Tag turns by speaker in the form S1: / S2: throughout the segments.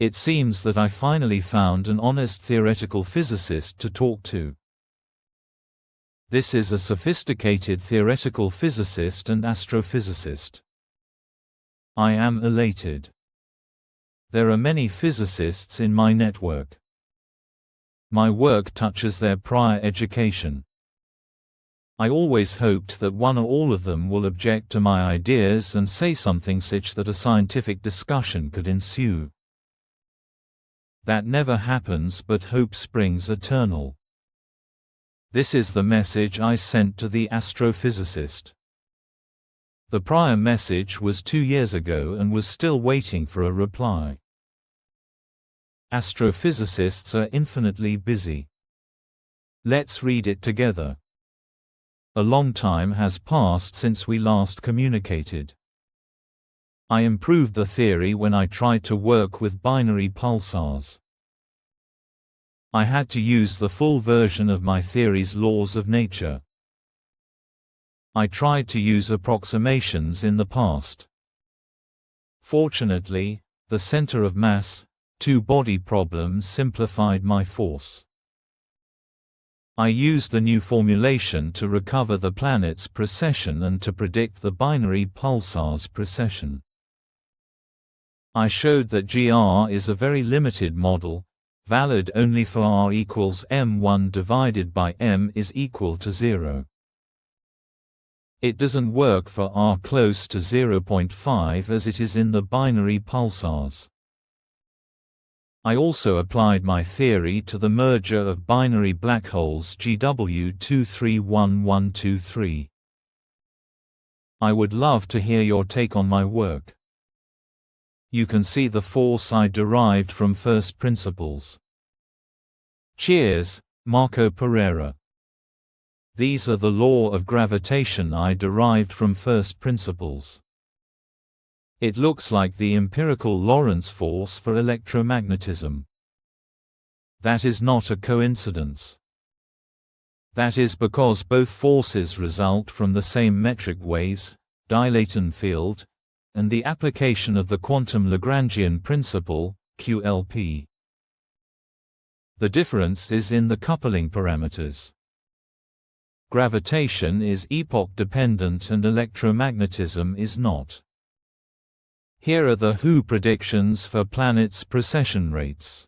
S1: It seems that I finally found an honest theoretical physicist to talk to. This is a sophisticated theoretical physicist and astrophysicist. I am elated. There are many physicists in my network. My work touches their prior education. I always hoped that one or all of them will object to my ideas and say something such that a scientific discussion could ensue. That never happens, but hope springs eternal. This is the message I sent to the astrophysicist. The prior message was 2 years ago and was still waiting for a reply. Astrophysicists are infinitely busy. Let's read it together. A long time has passed since we last communicated. I improved the theory when I tried to work with binary pulsars. I had to use the full version of my theory's laws of nature. I tried to use approximations in the past. Fortunately, the center of mass, two-body problem simplified my force. I used the new formulation to recover the planet's precession and to predict the binary pulsar's precession. I showed that GR is a very limited model, valid only for R equals m1 divided by m is equal to 0. It doesn't work for R close to 0.5 as it is in the binary pulsars. I also applied my theory to the merger of binary black holes GW231123. I would love to hear your take on my work. You can see the force I derived from first principles. Cheers, Marco Pereira. These are the law of gravitation I derived from first principles. It looks like the empirical Lorentz force for electromagnetism. That is not a coincidence. That is because both forces result from the same metric waves, Dieulaton field, and the application of the quantum Lagrangian principle, QLP. The difference is in the coupling parameters. Gravitation is epoch-dependent and electromagnetism is not. Here are the WHO predictions for planets' precession rates.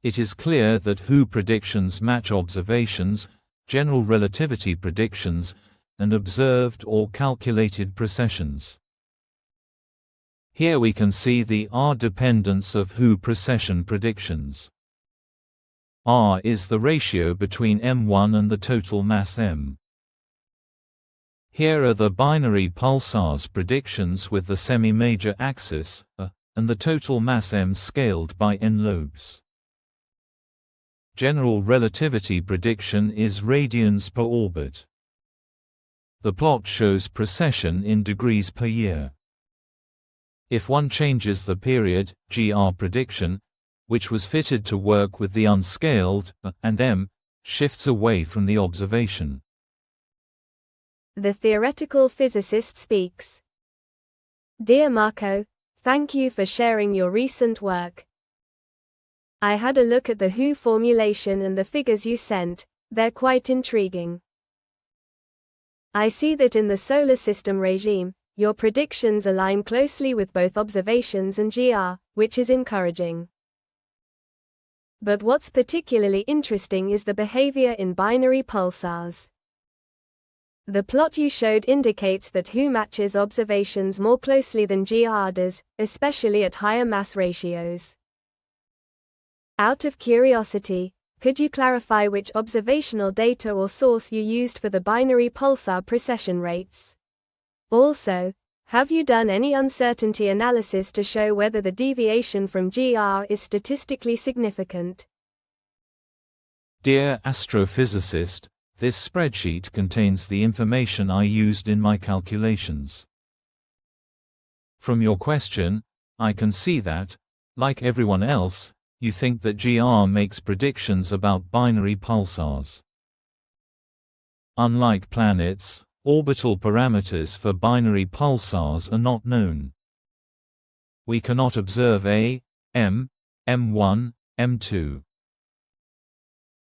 S1: It is clear that WHO predictions match observations, general relativity predictions, and observed or calculated precessions. Here we can see the R dependence of WHO precession predictions. R is the ratio between m1 and the total mass m. Here are the binary pulsars predictions with the semi-major axis, and the total mass m scaled by n lobes. General relativity prediction is radians per orbit. The plot shows precession in degrees per year. If one changes the period, GR prediction, which was fitted to work with the unscaled, and m, shifts away from the observation.
S2: The theoretical physicist speaks. Dear Marco, thank you for sharing your recent work. I had a look at the WHO formulation and the figures you sent, they're quite intriguing. I see that in the solar system regime, your predictions align closely with both observations and GR, which is encouraging. But what's particularly interesting is the behavior in binary pulsars. The plot you showed indicates that WHO matches observations more closely than GR does, especially at higher mass ratios. Out of curiosity, could you clarify which observational data or source you used for the binary pulsar precession rates? Also, have you done any uncertainty analysis to show whether the deviation from GR is statistically significant?
S1: Dear astrophysicist, this spreadsheet contains the information I used in my calculations. From your question, I can see that, like everyone else, you think that GR makes predictions about binary pulsars. Unlike planets, orbital parameters for binary pulsars are not known. We cannot observe A, m, m1, m2.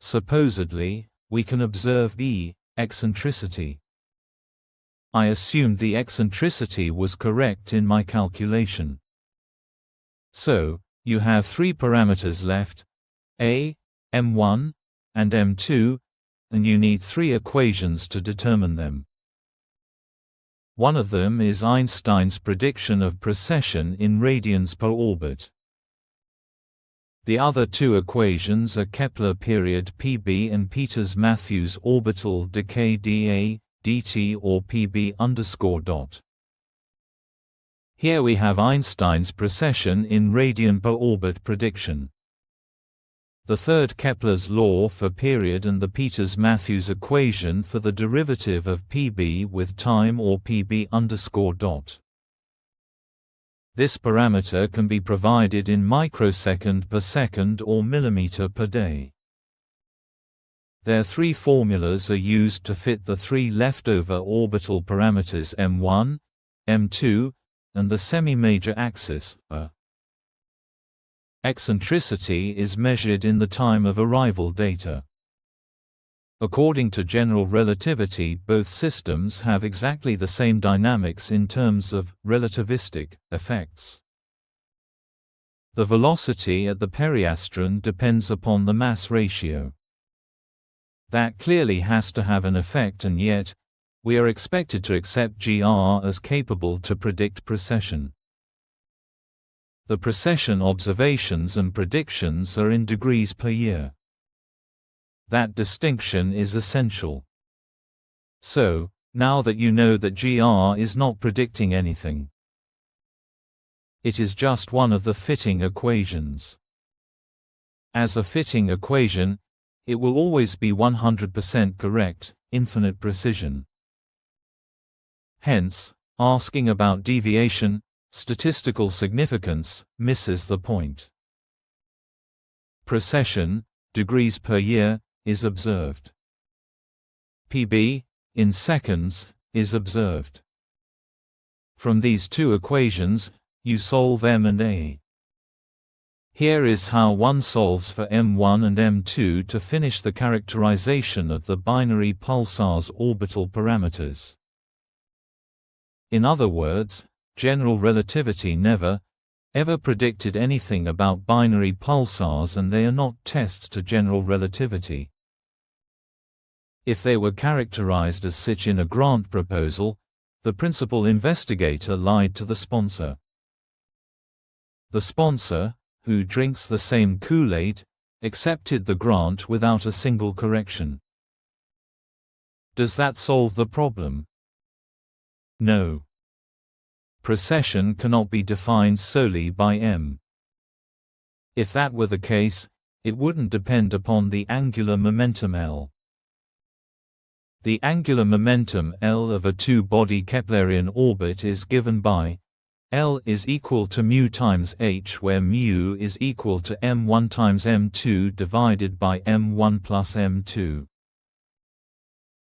S1: Supposedly, we can observe E, eccentricity. I assumed the eccentricity was correct in my calculation. So, you have three parameters left, A, m1, and m2, and you need three equations to determine them. One of them is Einstein's prediction of precession in radians per orbit. The other two equations are Kepler period Pb and Peters-Matthews orbital decay dA, dt or Pb_. Here we have Einstein's precession in radian per orbit prediction. The third Kepler's law for period and the Peters-Matthews equation for the derivative of Pb with time or Pb_. This parameter can be provided in microsecond per second or millimeter per day. Their three formulas are used to fit the three leftover orbital parameters m1, m2, and the semi-major axis, A. Eccentricity is measured in the time of arrival data. According to general relativity, both systems have exactly the same dynamics in terms of relativistic effects. The velocity at the periastron depends upon the mass ratio. That clearly has to have an effect, and yet, we are expected to accept GR as capable to predict precession. The precession observations and predictions are in degrees per year. That distinction is essential. So, now that you know that GR is not predicting anything, it is just one of the fitting equations. As a fitting equation, it will always be 100% correct, infinite precision. Hence, asking about deviation, statistical significance, misses the point. Precession, degrees per year, is observed. Pb, in seconds, is observed. From these two equations, you solve m and a. Here is how one solves for m1 and m2 to finish the characterization of the binary pulsar's orbital parameters. In other words, general relativity never, ever predicted anything about binary pulsars, and they are not tests to general relativity. If they were characterized as such in a grant proposal, the principal investigator lied to the sponsor. The sponsor, who drinks the same Kool-Aid, accepted the grant without a single correction. Does that solve the problem? No. Precession cannot be defined solely by m. If that were the case, it wouldn't depend upon the angular momentum L. The angular momentum L of a two-body Keplerian orbit is given by L is equal to mu times h, where mu is equal to m1 times m2 divided by m1 plus m2.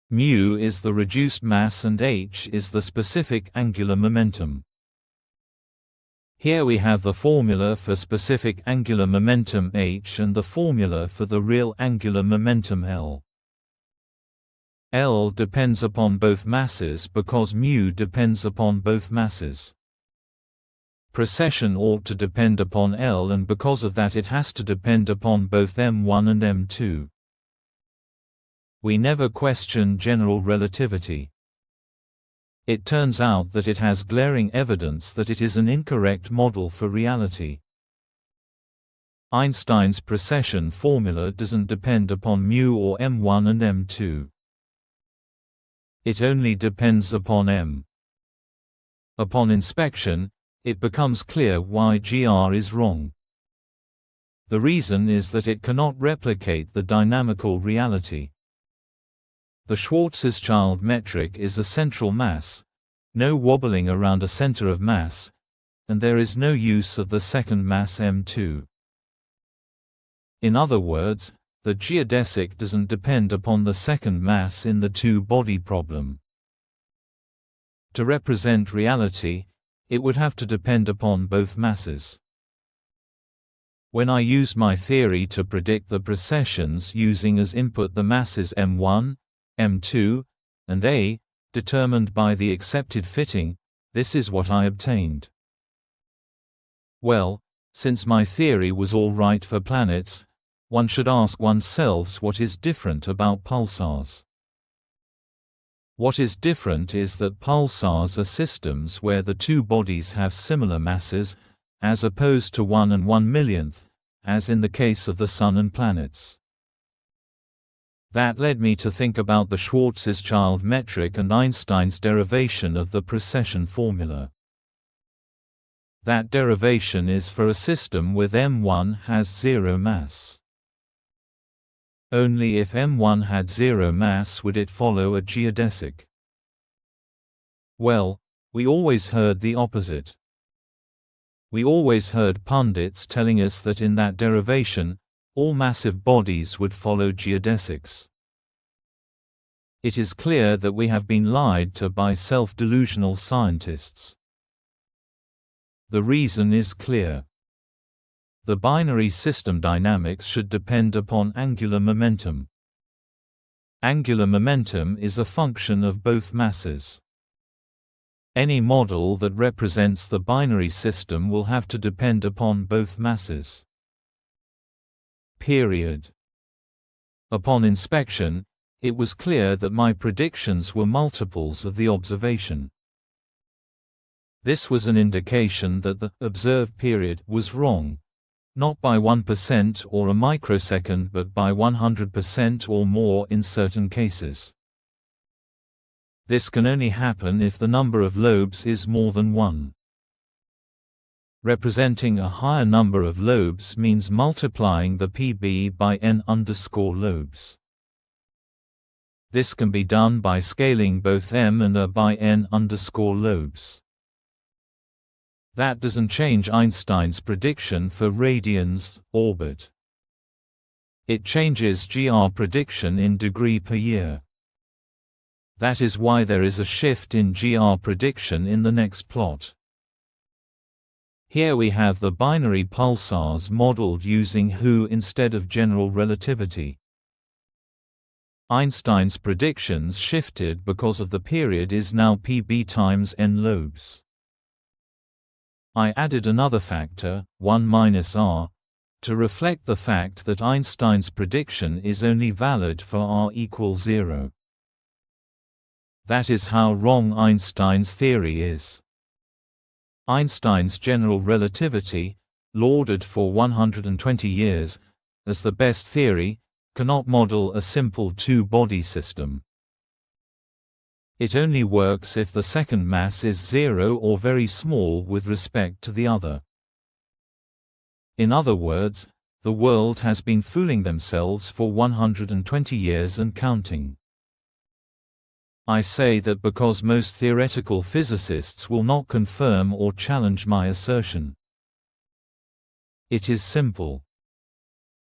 S1: Mu is the reduced mass and h is the specific angular momentum. Here we have the formula for specific angular momentum h and the formula for the real angular momentum L. L depends upon both masses because mu depends upon both masses. Precession ought to depend upon L, and because of that it has to depend upon both m1 and m2. We never question general relativity. It turns out that it has glaring evidence that it is an incorrect model for reality. Einstein's precession formula doesn't depend upon mu or m1 and m2. It only depends upon m. Upon inspection, it becomes clear why GR is wrong. The reason is that it cannot replicate the dynamical reality. The Schwarzschild metric is a central mass, no wobbling around a center of mass, and there is no use of the second mass m2. In other words, the geodesic doesn't depend upon the second mass in the two-body problem. To represent reality, it would have to depend upon both masses. When I use my theory to predict the precessions using as input the masses m1, m2, and a, determined by the accepted fitting, this is what I obtained. Well, since my theory was all right for planets, one should ask oneself what is different about pulsars. What is different is that pulsars are systems where the two bodies have similar masses, as opposed to 1 and 1/1,000th, as in the case of the Sun and planets. That led me to think about the Schwarzschild metric and Einstein's derivation of the precession formula. That derivation is for a system with m1 has 0 mass. Only if m1 had 0 mass would it follow a geodesic. Well, we always heard the opposite. We always heard pundits telling us that in that derivation, all massive bodies would follow geodesics. It is clear that we have been lied to by self-delusional scientists. The reason is clear. The binary system dynamics should depend upon angular momentum. Angular momentum is a function of both masses. Any model that represents the binary system will have to depend upon both masses. Period. Upon inspection, it was clear that my predictions were multiples of the observation. This was an indication that the observed period was wrong, not by 1% or a microsecond but by 100% or more in certain cases. This can only happen if the number of lobes is more than 1. Representing a higher number of lobes means multiplying the PB by n_lobes. This can be done by scaling both m and a by n_lobes. That doesn't change Einstein's prediction for radians orbit. It changes GR prediction in degree per year. That is why there is a shift in GR prediction in the next plot. Here we have the binary pulsars modeled using Hu instead of general relativity. Einstein's predictions shifted because of the period is now PB times n lobes. I added another factor, 1 minus r, to reflect the fact that Einstein's prediction is only valid for r equals 0. That is how wrong Einstein's theory is. Einstein's general relativity, lauded for 120 years as the best theory, cannot model a simple two-body system. It only works if the second mass is 0 or very small with respect to the other. In other words, the world has been fooling themselves for 120 years and counting. I say that because most theoretical physicists will not confirm or challenge my assertion. It is simple.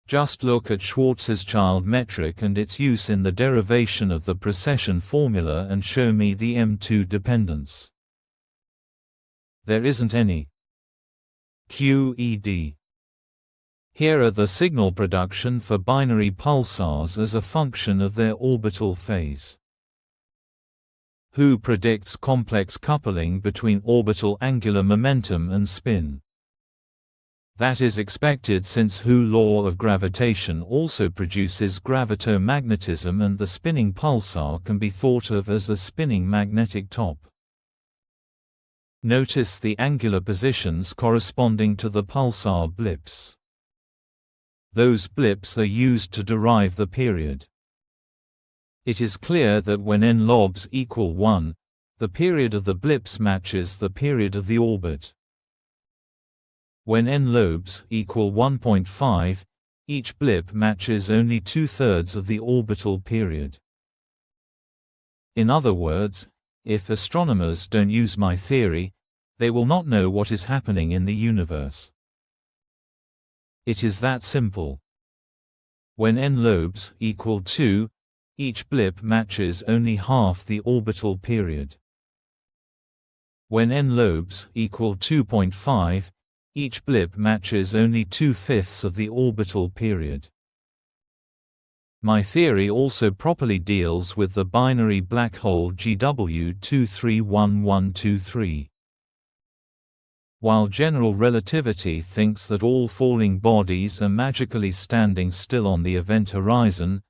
S1: Just look at Schwarzschild metric and its use in the derivation of the precession formula and show me the m2 dependence. There isn't any. QED. Here are the signal production for binary pulsars as a function of their orbital phase. Hu predicts complex coupling between orbital angular momentum and spin. That is expected since Hu's law of gravitation also produces gravitomagnetism and the spinning pulsar can be thought of as a spinning magnetic top. Notice the angular positions corresponding to the pulsar blips. Those blips are used to derive the period. It is clear that when n lobes equal 1, the period of the blips matches the period of the orbit. When n lobes equal 1.5, each blip matches only 2/3 of the orbital period. In other words, if astronomers don't use my theory, they will not know what is happening in the universe. It is that simple. When n lobes equal 2, each blip matches only half the orbital period. When n lobes equal 2.5, Each blip matches only 2/5 of the orbital period. My theory also properly deals with the binary black hole GW231123. While general relativity thinks that all falling bodies are magically standing still on the event horizon,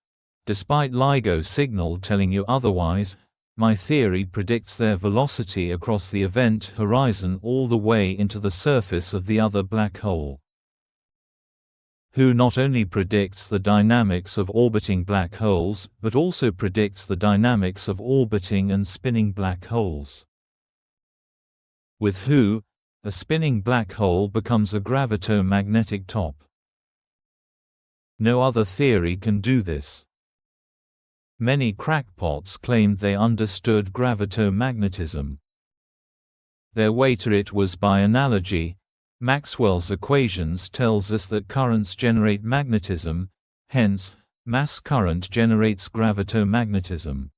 S1: despite LIGO signal telling you otherwise, my theory predicts their velocity across the event horizon all the way into the surface of the other black hole. V.0 not only predicts the dynamics of orbiting black holes, but also predicts the dynamics of orbiting and spinning black holes. With V.0, a spinning black hole becomes a gravitomagnetic top. No other theory can do this. Many crackpots claimed they understood gravitomagnetism. Their way to it was by analogy. Maxwell's equations tells us that currents generate magnetism, hence, mass current generates gravitomagnetism.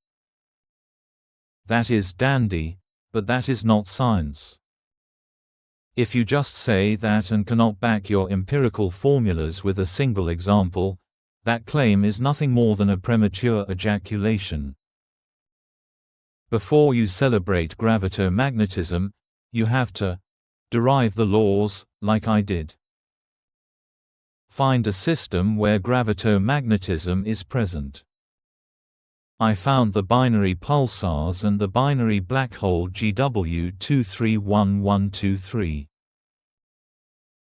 S1: That is dandy, but that is not science. If you just say that and cannot back your empirical formulas with a single example, that claim is nothing more than a premature ejaculation. Before you celebrate gravitomagnetism, you have to derive the laws, like I did. Find a system where gravitomagnetism is present. I found the binary pulsars and the binary black hole GW231123.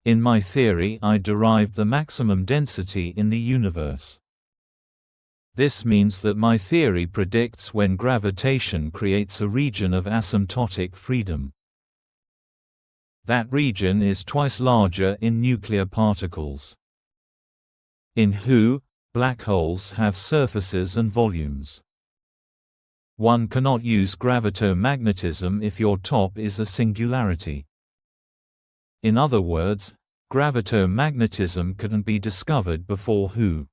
S1: In my theory, I derived the maximum density in the universe. This means that my theory predicts when gravitation creates a region of asymptotic freedom. That region is twice larger in nuclear particles. In V.0, black holes have surfaces and volumes. One cannot use gravitomagnetism if your top is a singularity. In other words, gravitomagnetism couldn't be discovered before V.0.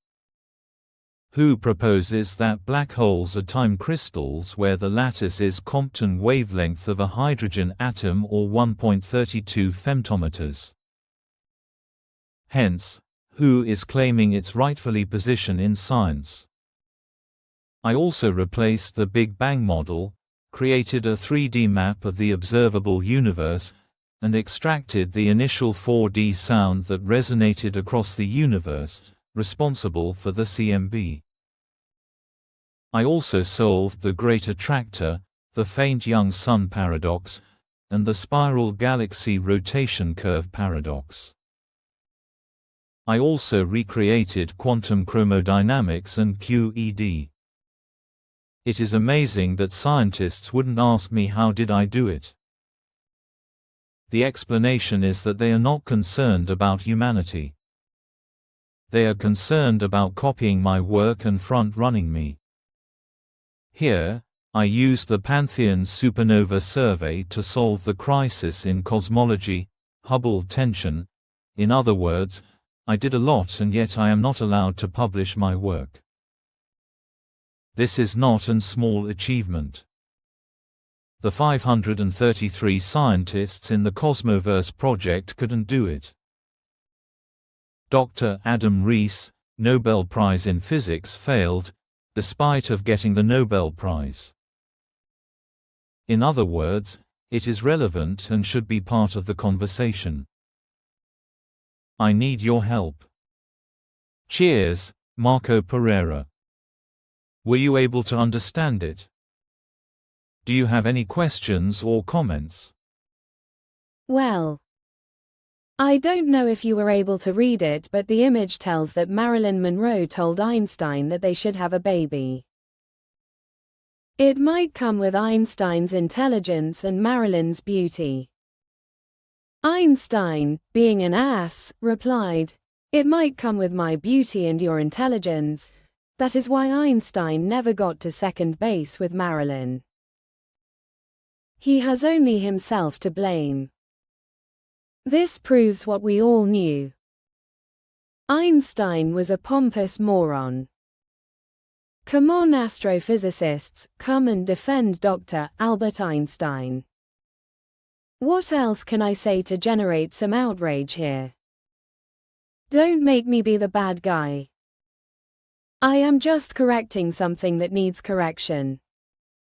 S1: V.0 proposes that black holes are time crystals where the lattice is Compton wavelength of a hydrogen atom or 1.32 femtometers. Hence, V.0 is claiming its rightfully position in science. I also replaced the Big Bang model, created a 3D map of the observable universe, and extracted the initial 4D sound that resonated across the universe, responsible for the CMB. I also solved the Great Attractor, the faint young sun paradox, and the spiral galaxy rotation curve paradox. I also recreated quantum chromodynamics and QED. It is amazing that scientists wouldn't ask me how did I do it. The explanation is that they are not concerned about humanity. They are concerned about copying my work and front-running me. Here, I used the Pantheon supernova survey to solve the crisis in cosmology, Hubble tension. In other words, I did a lot and yet I am not allowed to publish my work. This is not a small achievement. The 533 scientists in the Cosmoverse project couldn't do it. Dr. Adam Rees, Nobel Prize in Physics, failed, despite of getting the Nobel Prize. In other words, it is relevant and should be part of the conversation. I need your help. Cheers, Marco Pereira. Were you able to understand it? Do you have any questions or comments?
S2: Well, I don't know if you were able to read it, but the image tells that Marilyn Monroe told Einstein that they should have a baby. It might come with Einstein's intelligence and Marilyn's beauty. Einstein, being an ass, replied, "It might come with my beauty and your intelligence." That is why Einstein never got to second base with Marilyn. He has only himself to blame. This proves what we all knew. Einstein was a pompous moron. Come on, astrophysicists, come and defend Dr. Albert Einstein. What else can I say to generate some outrage here? Don't make me be the bad guy. I am just correcting something that needs correction.